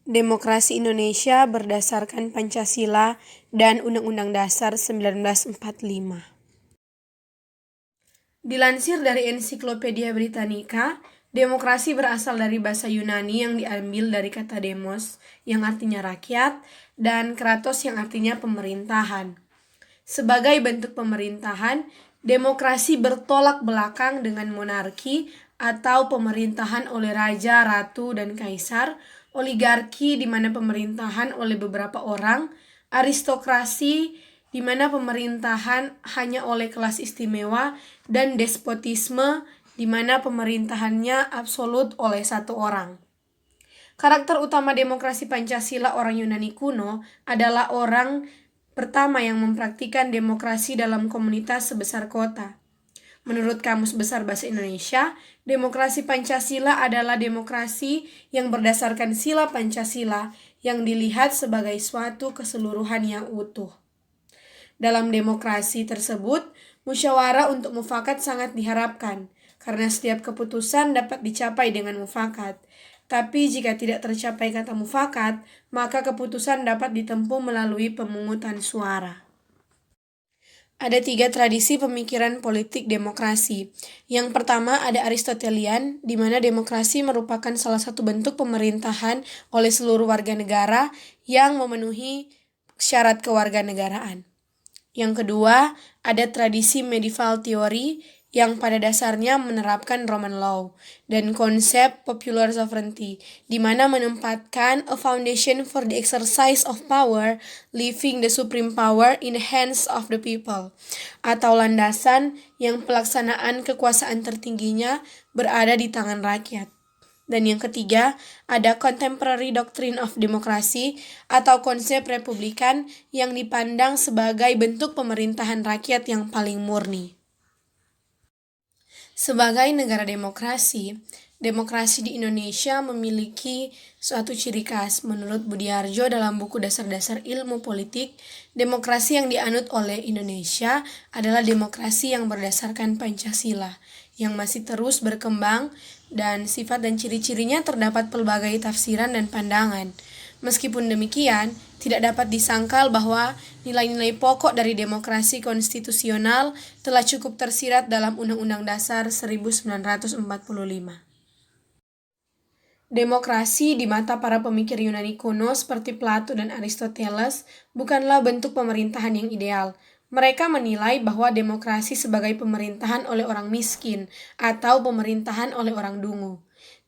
Demokrasi Indonesia berdasarkan Pancasila dan Undang-Undang Dasar 1945. Dilansir dari Ensiklopedia Britannica, demokrasi berasal dari bahasa Yunani yang diambil dari kata demos yang artinya rakyat dan kratos yang artinya pemerintahan. Sebagai bentuk pemerintahan, demokrasi bertolak belakang dengan monarki atau pemerintahan oleh raja, ratu, dan kaisar, oligarki di mana pemerintahan oleh beberapa orang, aristokrasi di mana pemerintahan hanya oleh kelas istimewa, dan despotisme di mana pemerintahannya absolut oleh satu orang. Karakter utama demokrasi Pancasila orang Yunani kuno adalah orang pertama yang mempraktikkan demokrasi dalam komunitas sebesar kota. Menurut Kamus Besar Bahasa Indonesia, demokrasi Pancasila adalah demokrasi yang berdasarkan sila Pancasila yang dilihat sebagai suatu keseluruhan yang utuh. Dalam demokrasi tersebut, musyawarah untuk mufakat sangat diharapkan, karena setiap keputusan dapat dicapai dengan mufakat. Tapi jika tidak tercapai kata mufakat, maka keputusan dapat ditempuh melalui pemungutan suara. Ada 3 tradisi pemikiran politik demokrasi. Yang pertama ada Aristotelian, di mana demokrasi merupakan salah satu bentuk pemerintahan oleh seluruh warga negara yang memenuhi syarat kewarganegaraan. Yang kedua, ada tradisi medieval theory yang pada dasarnya menerapkan Roman law dan konsep popular sovereignty, di mana menempatkan a foundation for the exercise of power, leaving the supreme power in the hands of the people, atau landasan yang pelaksanaan kekuasaan tertingginya berada di tangan rakyat. Dan yang ketiga, ada contemporary doctrine of democracy atau konsep republikan yang dipandang sebagai bentuk pemerintahan rakyat yang paling murni. Sebagai negara demokrasi di Indonesia memiliki suatu ciri khas. Menurut Budiarjo dalam buku Dasar-Dasar Ilmu Politik, demokrasi yang dianut oleh Indonesia adalah demokrasi yang berdasarkan Pancasila, yang masih terus berkembang dan sifat dan ciri-cirinya terdapat pelbagai tafsiran dan pandangan. Meskipun demikian, tidak dapat disangkal bahwa nilai-nilai pokok dari demokrasi konstitusional telah cukup tersirat dalam Undang-Undang Dasar 1945. Demokrasi di mata para pemikir Yunani kuno seperti Plato dan Aristoteles bukanlah bentuk pemerintahan yang ideal. Mereka menilai bahwa demokrasi sebagai pemerintahan oleh orang miskin atau pemerintahan oleh orang dungu.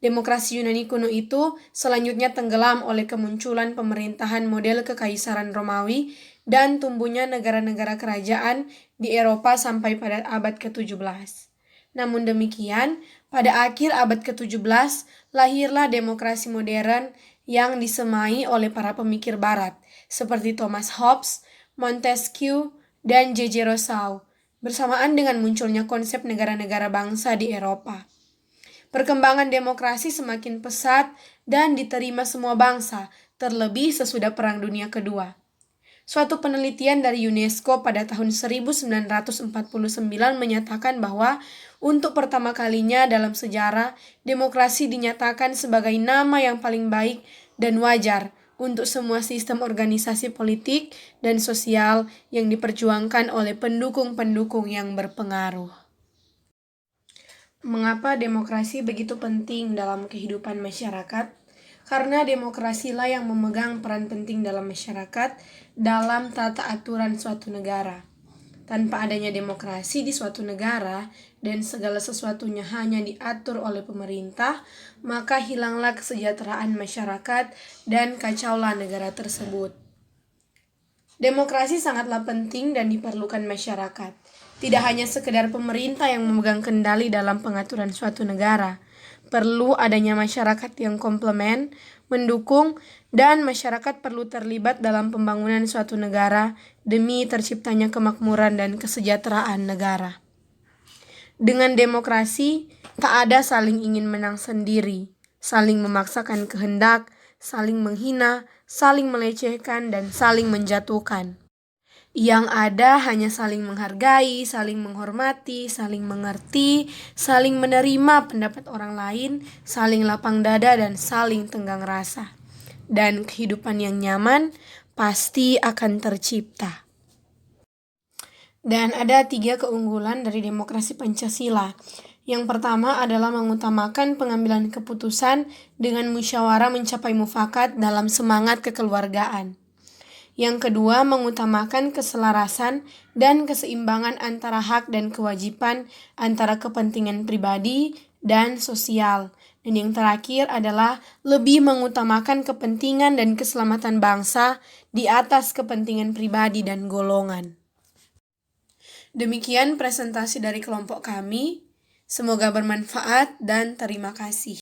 Demokrasi Yunani kuno itu selanjutnya tenggelam oleh kemunculan pemerintahan model kekaisaran Romawi dan tumbuhnya negara-negara kerajaan di Eropa sampai pada abad ke-17. Namun demikian, pada akhir abad ke-17 lahirlah demokrasi modern yang disemai oleh para pemikir barat seperti Thomas Hobbes, Montesquieu, dan J.J. Rousseau, bersamaan dengan munculnya konsep negara-negara bangsa di Eropa. Perkembangan demokrasi semakin pesat dan diterima semua bangsa, terlebih sesudah Perang Dunia Kedua. Suatu penelitian dari UNESCO pada tahun 1949 menyatakan bahwa untuk pertama kalinya dalam sejarah, demokrasi dinyatakan sebagai nama yang paling baik dan wajar untuk semua sistem organisasi politik dan sosial yang diperjuangkan oleh pendukung-pendukung yang berpengaruh. Mengapa demokrasi begitu penting dalam kehidupan masyarakat? Karena demokrasilah yang memegang peran penting dalam masyarakat dalam tata aturan suatu negara. Tanpa adanya demokrasi di suatu negara dan segala sesuatunya hanya diatur oleh pemerintah, maka hilanglah kesejahteraan masyarakat dan kacaulah negara tersebut. Demokrasi sangatlah penting dan diperlukan masyarakat. Tidak hanya sekedar pemerintah yang memegang kendali dalam pengaturan suatu negara. Perlu adanya masyarakat yang komplement, mendukung, dan masyarakat perlu terlibat dalam pembangunan suatu negara demi terciptanya kemakmuran dan kesejahteraan negara. Dengan demokrasi, tak ada saling ingin menang sendiri, saling memaksakan kehendak, saling menghina, saling melecehkan, dan saling menjatuhkan. Yang ada hanya saling menghargai, saling menghormati, saling mengerti, saling menerima pendapat orang lain, saling lapang dada, dan saling tenggang rasa. dan kehidupan yang nyaman pasti akan tercipta. Dan ada 3 keunggulan dari demokrasi Pancasila. Yang pertama adalah mengutamakan pengambilan keputusan dengan musyawarah mencapai mufakat dalam semangat kekeluargaan. Yang kedua, mengutamakan keselarasan dan keseimbangan antara hak dan kewajiban antara kepentingan pribadi dan sosial. Dan yang terakhir adalah lebih mengutamakan kepentingan dan keselamatan bangsa di atas kepentingan pribadi dan golongan. Demikian presentasi dari kelompok kami. Semoga bermanfaat dan terima kasih.